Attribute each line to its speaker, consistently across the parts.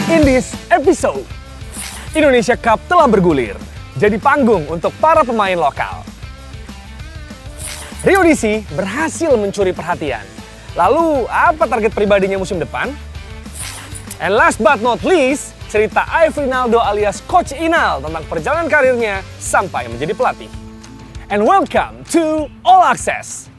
Speaker 1: In this episode, Indonesia Cup telah bergulir, jadi panggung untuk para pemain lokal. Rio DC berhasil mencuri perhatian. Lalu, apa target pribadinya musim depan? And last but not least, cerita Aifrinaldo alias Coach Inal tentang perjalanan karirnya sampai menjadi pelatih. And welcome to All Access.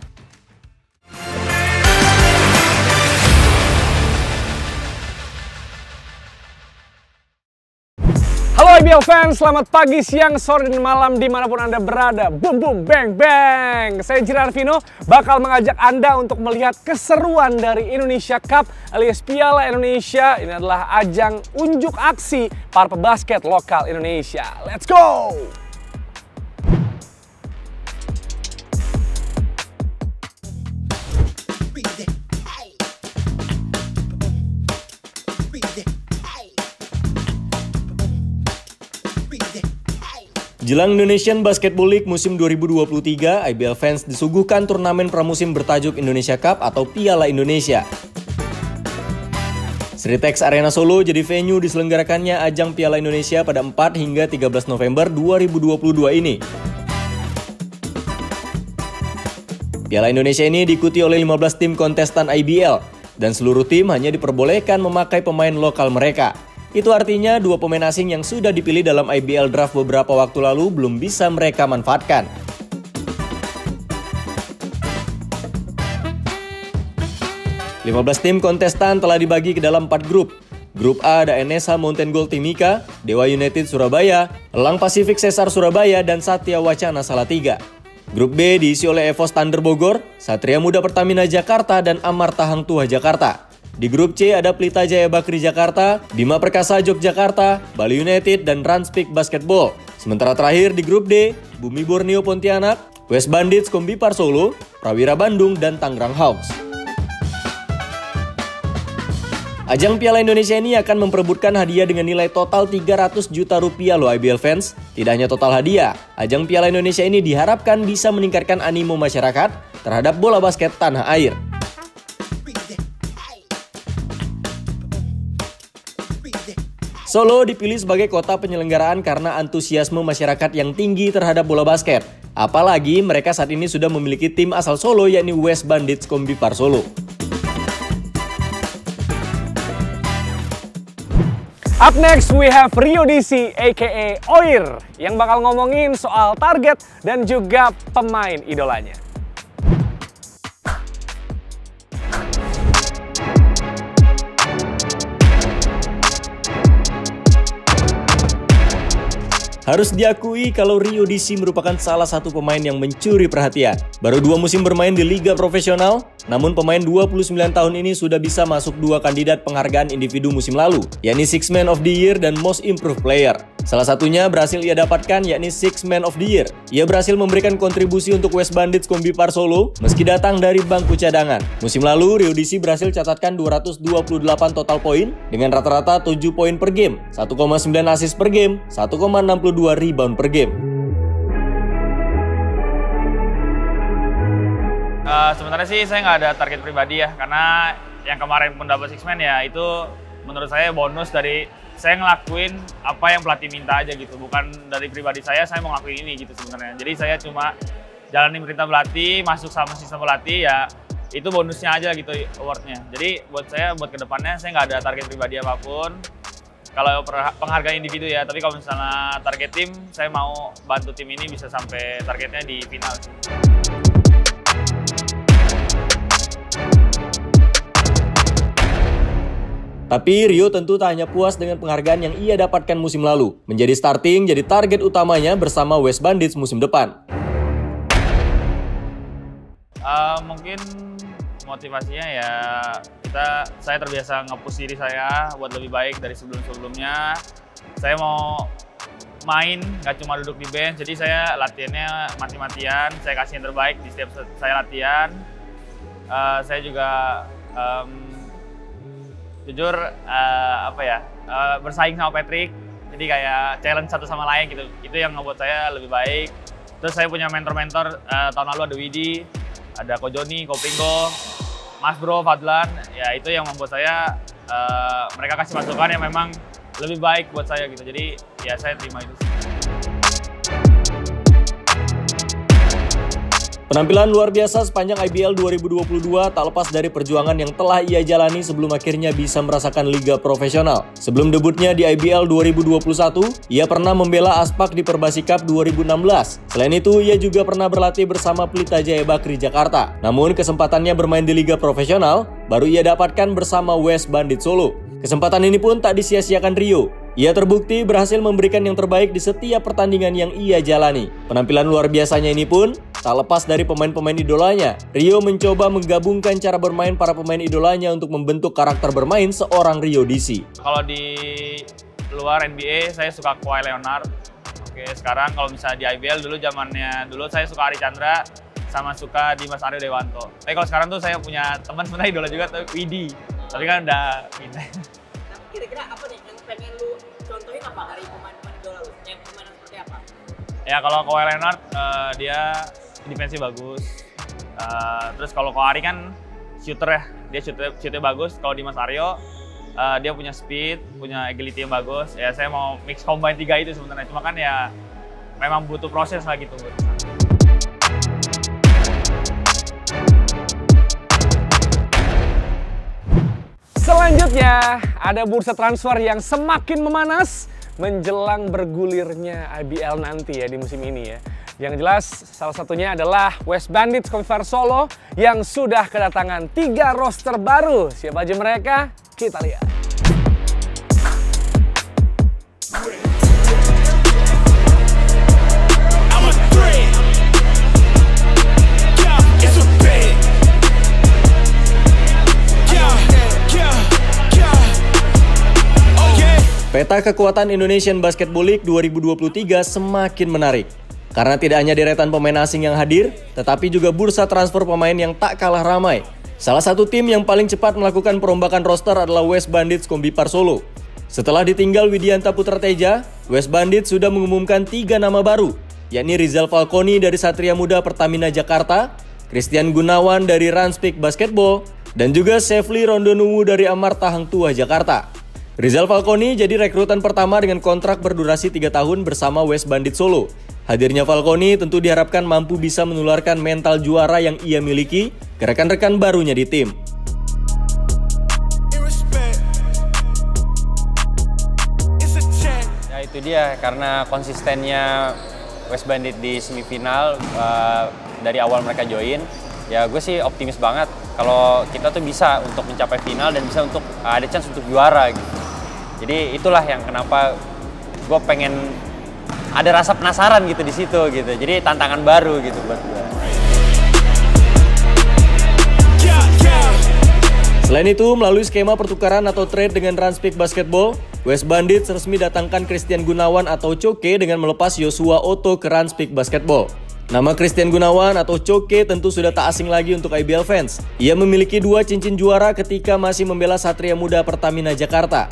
Speaker 1: Halo IBL fans, selamat pagi, siang, sore, dan malam dimanapun Anda berada. Boom, boom, bang, bang. Saya Jiran Vino, bakal mengajak Anda untuk melihat keseruan dari Indonesia Cup alias Piala Indonesia. Ini adalah ajang unjuk aksi para pebasket lokal Indonesia. Let's go!
Speaker 2: Jelang Indonesian Basketball League musim 2023, IBL fans disuguhkan turnamen pramusim bertajuk Indonesia Cup atau Piala Indonesia. Sritex Arena Solo jadi venue diselenggarakannya ajang Piala Indonesia pada 4 hingga 13 November 2022 ini. Piala Indonesia ini diikuti oleh 15 tim kontestan IBL, dan seluruh tim hanya diperbolehkan memakai pemain lokal mereka. Itu artinya dua pemain asing yang sudah dipilih dalam IBL Draft beberapa waktu lalu belum bisa mereka manfaatkan. Lima 15 tim kontestan telah dibagi ke dalam 4 grup. Grup A ada NSH Mountain Gold Timika, Dewa United Surabaya, Elang Pasifik Cesar Surabaya, dan Satya Wacana Salatiga. Grup B diisi oleh Evos Thunder Bogor, Satria Muda Pertamina Jakarta, dan Amarta Hang Tuah Jakarta. Di grup C ada Pelita Jaya Bakri Jakarta, Bima Perkasa Yogyakarta, Bali United, dan Ranspik Basketball. Sementara terakhir di grup D, Bumi Borneo Pontianak, West Bandits Kombipar Solo, Prawira Bandung, dan Tangerang Hawks. Ajang Piala Indonesia ini akan memperebutkan hadiah dengan nilai total 300 juta rupiah loh IBL fans. Tidak hanya total hadiah, ajang Piala Indonesia ini diharapkan bisa meningkatkan animo masyarakat terhadap bola basket tanah air. Solo dipilih sebagai kota penyelenggaraan karena antusiasme masyarakat yang tinggi terhadap bola basket. Apalagi mereka saat ini sudah memiliki tim asal Solo yakni West Bandits Kombipar Solo.
Speaker 1: Up next we have Rio DC aka Oir yang bakal ngomongin soal target dan juga pemain idolanya.
Speaker 2: Harus diakui kalau Rio DC merupakan salah satu pemain yang mencuri perhatian. Baru 2 musim bermain di liga profesional, namun pemain 29 tahun ini sudah bisa masuk 2 kandidat penghargaan individu musim lalu, yakni Six Man of the Year dan Most Improved Player. Salah satunya berhasil ia dapatkan yakni Six Man of the Year. Ia berhasil memberikan kontribusi untuk West Bandits Kombipar Solo meski datang dari bangku cadangan. Musim lalu Rio DC berhasil catatkan 228 total poin dengan rata-rata 7 poin per game, 1,9 assist per game, 1,62 rebound per game.
Speaker 3: Sebenarnya sih saya nggak ada target pribadi ya, karena yang kemarin pun dapat Six Man ya itu menurut saya bonus dari saya ngelakuin apa yang pelatih minta aja gitu, bukan dari pribadi saya mau ngelakuin ini gitu sebenarnya. Jadi saya cuma jalanin perintah pelatih, masuk sama sistem pelatih ya, itu bonusnya aja gitu awardnya. Jadi buat saya, buat kedepannya saya nggak ada target pribadi apapun. Kalau penghargaan individu ya, tapi kalau misalnya target tim, saya mau bantu tim ini bisa sampai targetnya di final sih.
Speaker 2: Tapi Rio tentu tak hanya puas dengan penghargaan yang ia dapatkan musim lalu. Menjadi starting jadi target utamanya bersama West Bandits musim depan.
Speaker 3: Mungkin motivasinya ya saya terbiasa nge-push diri saya buat lebih baik dari sebelum-sebelumnya. Saya mau main, nggak cuma duduk di bench, jadi saya latihannya mati-matian, saya kasih yang terbaik di setiap saya latihan. Saya juga jujur bersaing sama Patrick, jadi kayak challenge satu sama lain gitu. Itu yang ngebuat saya lebih baik. Terus saya punya mentor-mentor, tahun lalu ada Widi, ada Ko Joni, Ko Pringgo, Mas Bro, Fadlan. Ya itu yang membuat saya mereka kasih masukan yang memang lebih baik buat saya gitu. Jadi ya saya terima itu.
Speaker 2: Penampilan luar biasa sepanjang IBL 2022 tak lepas dari perjuangan yang telah ia jalani sebelum akhirnya bisa merasakan liga profesional. Sebelum debutnya di IBL 2021, ia pernah membela Aspak di Perbasi Cup 2016. Selain itu, ia juga pernah berlatih bersama Pelita Jaya Bakri Jakarta. Namun, kesempatannya bermain di liga profesional baru ia dapatkan bersama West Bandit Solo. Kesempatan ini pun tak disia-siakan Rio. Ia terbukti berhasil memberikan yang terbaik di setiap pertandingan yang ia jalani. Penampilan luar biasanya ini pun tak lepas dari pemain-pemain idolanya. Rio mencoba menggabungkan cara bermain para pemain idolanya untuk membentuk karakter bermain seorang Rio DC.
Speaker 3: Kalau di luar NBA saya suka Kawhi Leonard. Oke, sekarang kalau misalnya di IBL dulu saya suka Ari Chandra sama suka Dimas Aryo Dewanto. Tapi kalau sekarang tuh saya punya teman sebenarnya idola juga tuh Widi. Tapi kan udah pindah.
Speaker 4: Kira-kira apa nih yang pengen lu contohin apa dari pemain-pemain idola lu? Yang pemain seperti apa?
Speaker 3: Ya kalau Kawhi Leonard dia defense bagus. Terus kalau Ari kan shooter ya, dia shootnya bagus. Kalau Dimas Aryo dia punya speed, punya agility yang bagus. Ya saya mau mix combine 3 itu sebenarnya. Cuma kan ya memang butuh proses lah gitu.
Speaker 1: Selanjutnya, ada bursa transfer yang semakin memanas menjelang bergulirnya IBL nanti ya di musim ini ya. Yang jelas salah satunya adalah West Bandits Kombi Solo yang sudah kedatangan 3 roster baru. Siapa aja mereka? Kita lihat.
Speaker 2: Peta kekuatan Indonesian Basketball League 2023 semakin menarik. Karena tidak hanya deretan pemain asing yang hadir, tetapi juga bursa transfer pemain yang tak kalah ramai. Salah satu tim yang paling cepat melakukan perombakan roster adalah West Bandits Kombi Solo. Setelah ditinggal Widianta Putra Teja, West Bandits sudah mengumumkan 3 nama baru, yakni Rizal Falconi dari Satria Muda Pertamina Jakarta, Christian Gunawan dari Ranspik Basketball, dan juga Sefli Rondonuwu dari Amarta Hang Tuah Jakarta. Rizal Falconi jadi rekrutan pertama dengan kontrak berdurasi 3 tahun bersama West Bandit Solo. Hadirnya Falconi tentu diharapkan mampu bisa menularkan mental juara yang ia miliki ke rekan-rekan barunya di tim.
Speaker 5: Ya itu dia, karena konsistennya West Bandit di semifinal dari awal mereka join, ya gue sih optimis banget kalau kita tuh bisa untuk mencapai final dan bisa untuk ada chance untuk juara gitu. Jadi itulah yang kenapa gue pengen ada rasa penasaran gitu di situ gitu. Jadi tantangan baru gitu buat gue.
Speaker 2: Selain itu, melalui skema pertukaran atau trade dengan Ranspik Basketball, West Bandits resmi datangkan Christian Gunawan atau Coke dengan melepas Joshua Otto ke Ranspik Basketball. Nama Christian Gunawan atau Coke tentu sudah tak asing lagi untuk IBL fans. Ia memiliki 2 cincin juara ketika masih membela Satria Muda Pertamina Jakarta.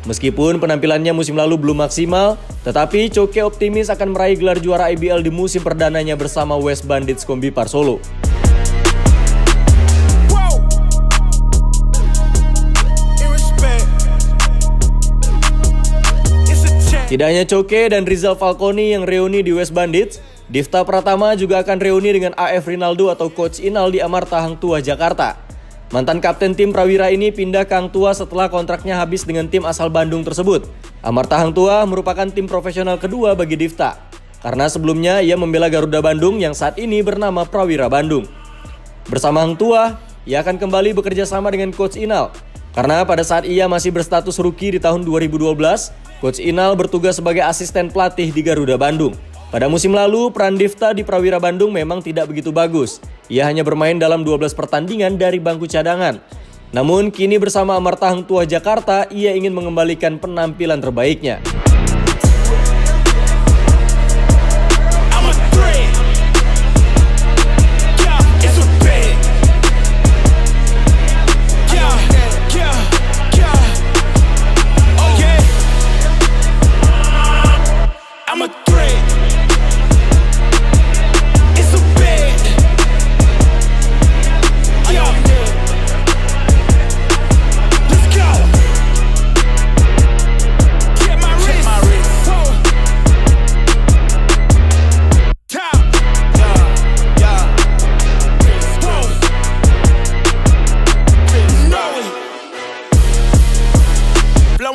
Speaker 2: Meskipun penampilannya musim lalu belum maksimal, tetapi Coke optimis akan meraih gelar juara IBL di musim perdananya bersama West Bandits Kombi Solo. Tidak hanya Coke dan Rizal Falconi yang reuni di West Bandits, Difta Pratama juga akan reuni dengan AF Rinaldo atau Coach Inal di Amarta Hang Tuah Jakarta. Mantan kapten tim Prawira ini pindah ke Hang Tuah setelah kontraknya habis dengan tim asal Bandung tersebut. Amarta Hang Tuah merupakan tim profesional kedua bagi Difta, karena sebelumnya ia membela Garuda Bandung yang saat ini bernama Prawira Bandung. Bersama Hang Tuah, ia akan kembali bekerja sama dengan Coach Inal, karena pada saat ia masih berstatus rookie di tahun 2012, Coach Inal bertugas sebagai asisten pelatih di Garuda Bandung. Pada musim lalu, peran Difta di Prawira Bandung memang tidak begitu bagus. Ia hanya bermain dalam 12 pertandingan dari bangku cadangan. Namun, kini bersama Amarta Hang Tuah Jakarta, ia ingin mengembalikan penampilan terbaiknya.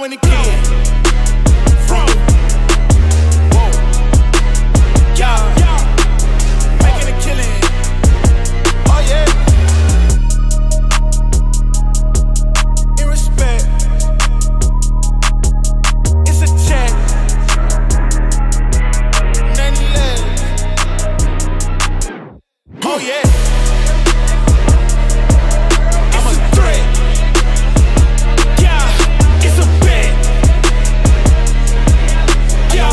Speaker 6: going again. From yeah, making a killing. Oh yeah. In respect, it's a check. Nothing less. Oh yeah. It's a threat. Yeah, it's a bet. Yeah.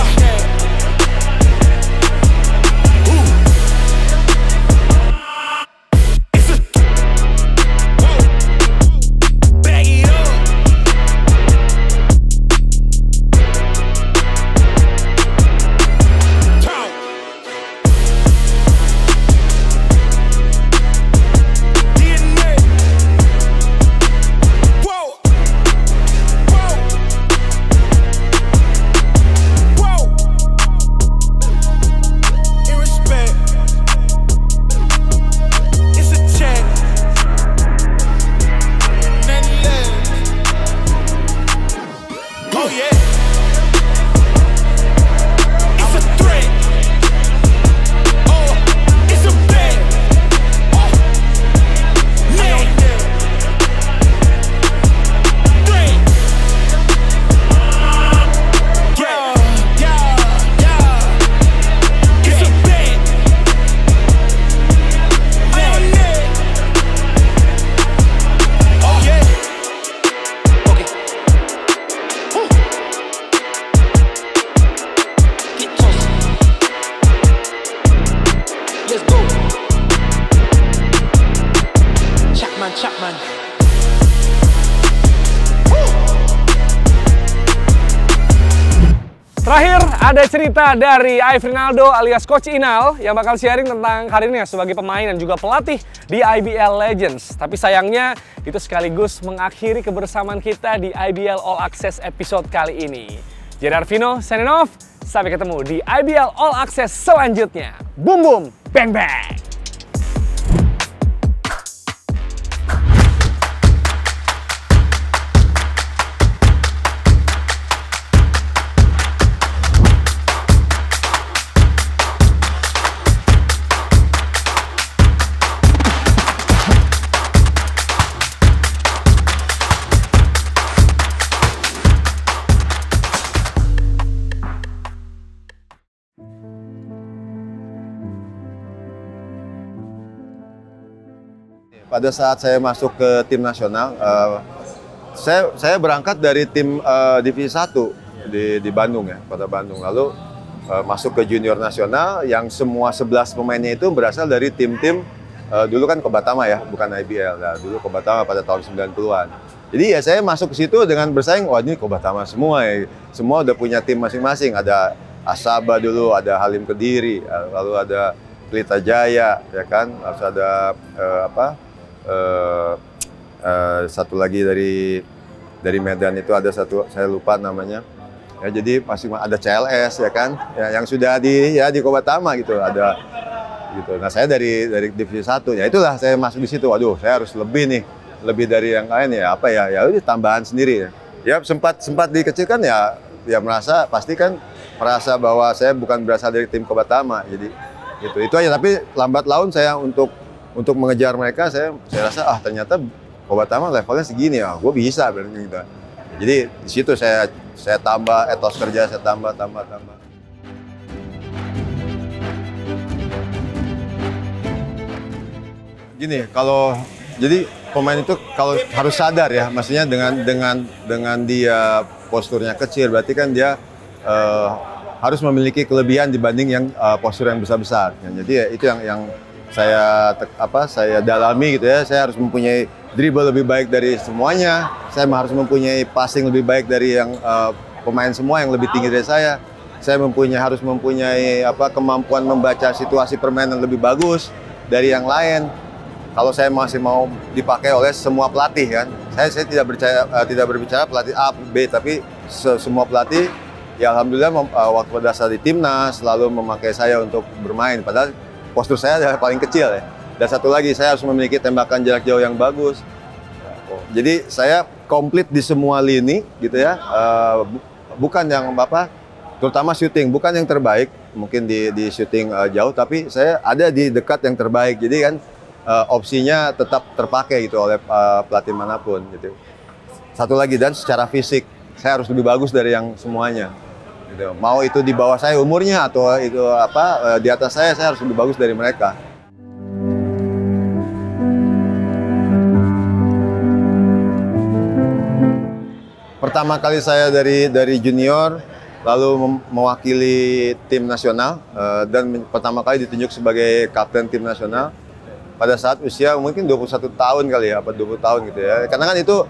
Speaker 6: Chapman.
Speaker 1: Terakhir ada cerita dari Aifrinaldo alias Coach Inal yang bakal sharing tentang karirnya sebagai pemain dan juga pelatih di IBL Legends. Tapi sayangnya itu sekaligus mengakhiri kebersamaan kita di IBL All Access episode kali ini. Jadi Arvino, signing off. Sampai ketemu di IBL All Access selanjutnya. Boom boom, bang bang.
Speaker 7: Pada saat saya masuk ke tim nasional, saya berangkat dari tim divisi 1 di Bandung ya, Kota Bandung. Lalu masuk ke junior nasional yang semua 11 pemainnya itu berasal dari tim-tim dulu kan Kobatama ya, bukan IBL. Nah, dulu Kobatama pada tahun 90-an. Jadi ya saya masuk ke situ dengan bersaing, wah ini Kobatama semua ya. Semua udah punya tim masing-masing. Ada Asaba dulu, ada Halim Kediri, lalu ada Pelita Jaya, ya kan. Lalu ada satu lagi dari Medan itu ada satu, saya lupa namanya. Ya, jadi masih ada CLS ya kan, ya, yang sudah di Kobatama gitu, ada gitu. Nah saya dari divisi 1 ya, itulah saya masuk di situ. Waduh, saya harus lebih dari yang lain ya, apa ya, ya itu tambahan sendiri ya. Ya sempat dikecilkan ya merasa pasti kan merasa bahwa saya bukan berasal dari tim Kobatama, jadi gitu. Itu aja, tapi lambat laun saya untuk mengejar mereka, saya rasa ternyata Kobatama levelnya segini ya, gue bisa berarti gitu. Jadi di situ saya tambah etos kerja, saya tambah. Gini, jadi pemain itu kalau harus sadar ya, maksudnya dengan dia posturnya kecil, berarti kan dia harus memiliki kelebihan dibanding yang postur yang besar-besar. Jadi ya, itu yang saya dalami gitu ya. Saya harus mempunyai dribble lebih baik dari semuanya. Saya harus mempunyai passing lebih baik dari yang pemain semua yang lebih tinggi dari saya. Saya harus mempunyai kemampuan membaca situasi permainan lebih bagus dari yang lain. Kalau saya masih mau dipakai oleh semua pelatih kan, saya tidak berbicara pelatih A, B, tapi semua pelatih. Ya alhamdulillah waktu pada saat di timnas selalu memakai saya untuk bermain. Padahal postur saya adalah paling kecil ya. Dan satu lagi, saya harus memiliki tembakan jarak jauh yang bagus. Jadi saya komplit di semua lini gitu ya. Bukan yang terutama syuting, bukan yang terbaik mungkin di syuting jauh, tapi saya ada di dekat yang terbaik. Jadi kan opsinya tetap terpakai gitu oleh pelatih manapun gitu. Satu lagi, dan secara fisik saya harus lebih bagus dari yang semuanya. Gitu. Mau itu di bawah saya umurnya atau itu di atas saya harus lebih bagus dari mereka. Pertama kali saya dari junior, lalu mewakili tim nasional, dan pertama kali ditunjuk sebagai kapten tim nasional pada saat usia mungkin 21 tahun kali ya, apa 20 tahun gitu ya. Karena kan itu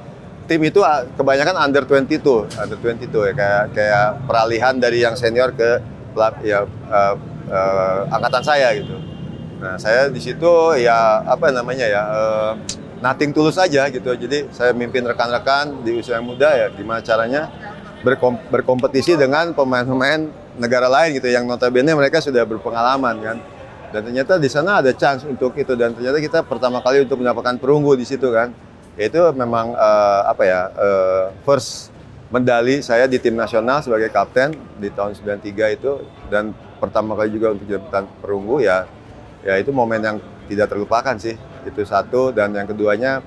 Speaker 7: tim itu kebanyakan under 22 ya, kayak peralihan dari yang senior ke angkatan saya gitu. Nah, saya di situ ya nothing tulus aja gitu. Jadi saya mimpin rekan-rekan di usia yang muda ya, gimana caranya berkompetisi dengan pemain-pemain negara lain gitu yang notabene mereka sudah berpengalaman kan. Dan ternyata di sana ada chance untuk itu, dan ternyata kita pertama kali untuk mendapatkan perunggu di situ kan. Itu memang first medali saya di tim nasional sebagai kapten di tahun 93 itu, dan pertama kali juga untuk jabatan perunggu ya itu momen yang tidak terlupakan sih. Itu satu, dan yang keduanya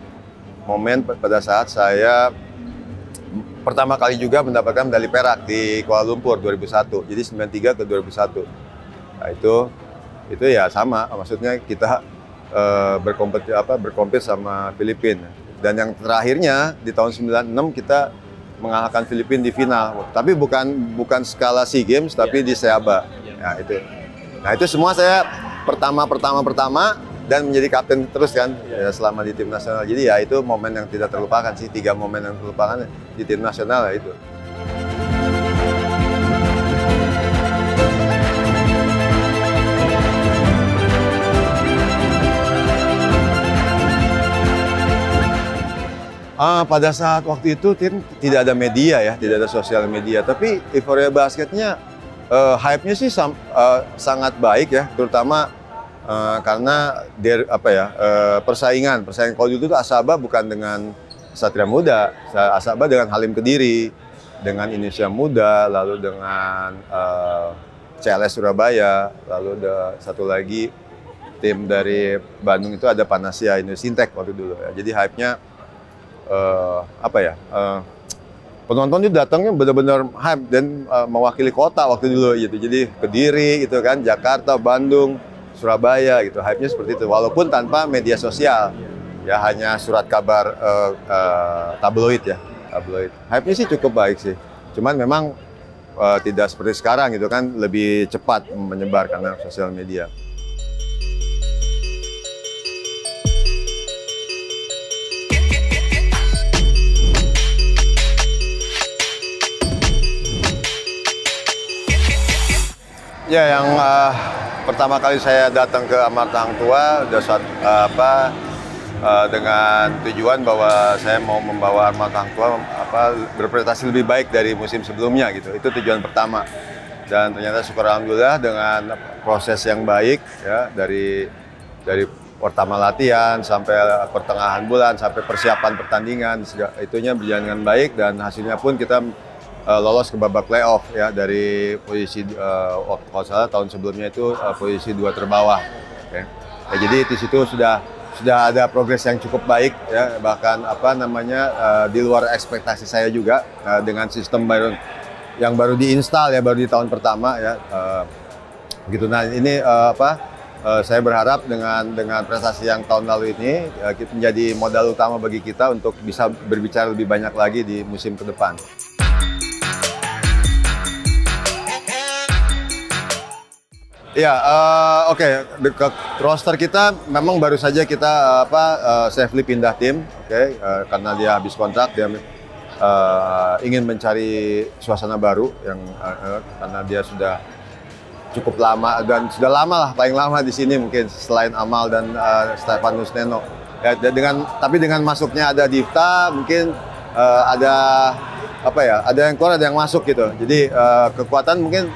Speaker 7: momen pada saat saya pertama kali juga mendapatkan medali perak di Kuala Lumpur 2001. Jadi 93 ke 2001. Nah, itu ya sama, maksudnya kita berkompet sama Filipina. Dan yang terakhirnya di tahun 96 kita mengalahkan Filipina di final. Tapi bukan skala SEA Games, tapi di Seaba. Nah, itu semua saya pertama dan menjadi kapten terus kan ya, selama di tim nasional. Jadi ya itu momen yang tidak terlupakan sih, 3 momen yang terlupakan di tim nasional ya itu. Pada saat waktu itu tidak ada media ya, tidak ada sosial media. Tapi Euphoria Basketnya hype-nya sih sangat baik ya, terutama karena persaingan. Kalau dulu tuh Asaba bukan dengan Satria Muda, Asaba dengan Halim Kediri, dengan Indonesia Muda, lalu dengan CLS Surabaya, lalu ada satu lagi tim dari Bandung itu ada Panasya Indosintek waktu dulu ya. Jadi hype-nya penonton itu datangnya benar-benar hype dan mewakili kota waktu dulu gitu. Jadi Kediri gitu kan, Jakarta, Bandung, Surabaya gitu. Hype-nya seperti itu walaupun tanpa media sosial. Ya hanya surat kabar tabloid ya, tabloid. Hype-nya sih cukup baik sih. Cuman memang tidak seperti sekarang gitu kan, lebih cepat menyebar karena sosial media. Ya, yang pertama kali saya datang ke Amarta Hang Tuah dengan tujuan bahwa saya mau membawa Amarta Hang Tuah berprestasi lebih baik dari musim sebelumnya gitu. Itu tujuan pertama. Dan ternyata syukur alhamdulillah dengan proses yang baik ya, dari pertama latihan sampai pertengahan bulan sampai persiapan pertandingan, itunya berjalan dengan baik, dan hasilnya pun kita lolos ke babak playoff ya, dari posisi kalau salah tahun sebelumnya itu posisi 2 terbawah. Okay. Ya, jadi di situ sudah ada progres yang cukup baik ya, bahkan di luar ekspektasi saya juga dengan sistem yang baru diinstal ya, baru di tahun pertama ya. Gitu. Nah, ini saya berharap dengan prestasi yang tahun lalu ini menjadi modal utama bagi kita untuk bisa berbicara lebih banyak lagi di musim ke depan. Ya, oke. Roster kita memang baru saja kita safely pindah tim, karena dia habis kontrak, dia ingin mencari suasana baru yang karena dia sudah cukup lama dan sudah lama lah, paling lama di sini mungkin selain Amal dan Stefanus Neno. Ya, tapi dengan masuknya ada Difta, mungkin ada yang keluar, ada yang masuk gitu. Jadi kekuatan mungkin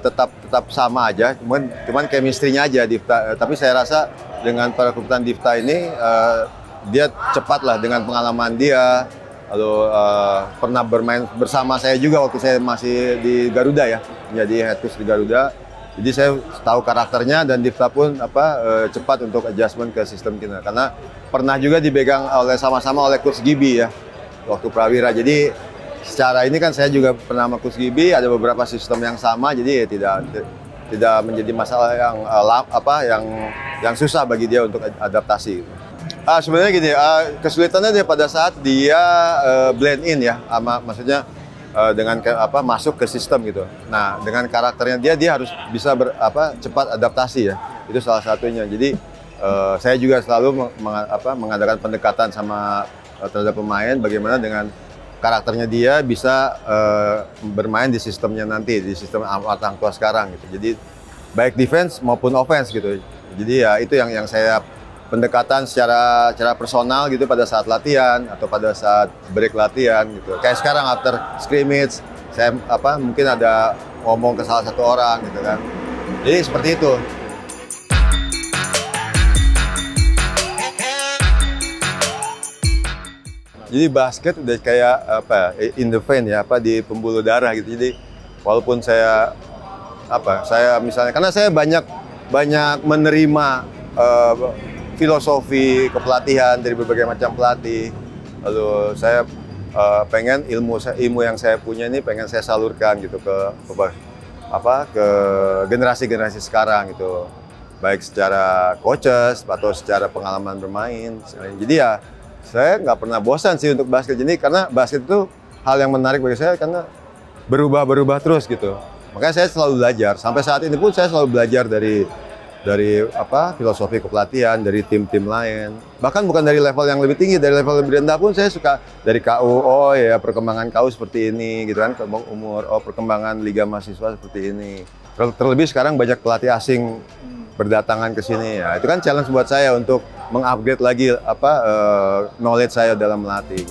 Speaker 7: tetap sama aja, cuman chemistry-nya aja Difta. Tapi saya rasa dengan perekrutan Difta ini dia cepat lah dengan pengalaman dia. Lalu pernah bermain bersama saya juga waktu saya masih di Garuda ya, menjadi head coach di Garuda. Jadi saya tahu karakternya dan Difta pun cepat untuk adjustment ke sistem kita. Karena pernah juga dipegang sama-sama oleh Coach Gibi ya, waktu Prawira. Jadi secara ini kan saya juga pernah sama Coach Gibi, ada beberapa sistem yang sama, jadi ya tidak menjadi masalah yang susah bagi dia untuk adaptasi. Sebenarnya gini, kesulitannya dia pada saat dia blend in ya, maksudnya dengan masuk ke sistem gitu. Nah, dengan karakternya dia harus bisa cepat adaptasi ya. Itu salah satunya. Jadi saya juga selalu mengadakan pendekatan terhadap pemain bagaimana dengan karakternya dia bisa bermain di sistemnya nanti, di sistem Hang Tuah sekarang gitu. Jadi baik defense maupun offense gitu. Jadi ya itu yang saya pendekatan secara personal gitu pada saat latihan atau pada saat break latihan gitu. Kayak sekarang after scrimmage saya mungkin ada ngomong ke salah satu orang gitu kan. Jadi seperti itu. Jadi basket udah kayak in the vein ya, di pembuluh darah gitu. Jadi walaupun saya misalnya karena saya banyak menerima filosofi kepelatihan dari berbagai macam pelatih. Lalu saya pengen ilmu yang saya punya ini pengen saya salurkan gitu ke generasi-generasi sekarang gitu. Baik secara coaches atau secara pengalaman bermain. Jadi ya saya nggak pernah bosan sih untuk basket. Jadi karena basket itu hal yang menarik bagi saya karena berubah terus gitu. Makanya saya selalu belajar. Sampai saat ini pun saya selalu belajar dari filosofi kepelatihan dari tim-tim lain. Bahkan bukan dari level yang lebih tinggi, dari level lebih rendah pun saya suka dari KU. Oh ya, perkembangan KU seperti ini gitu kan, umur. Oh, perkembangan liga mahasiswa seperti ini. Terlebih sekarang banyak pelatih asing berdatangan ke sini ya. Itu kan challenge buat saya untuk mengupgrade lagi knowledge saya dalam melatih.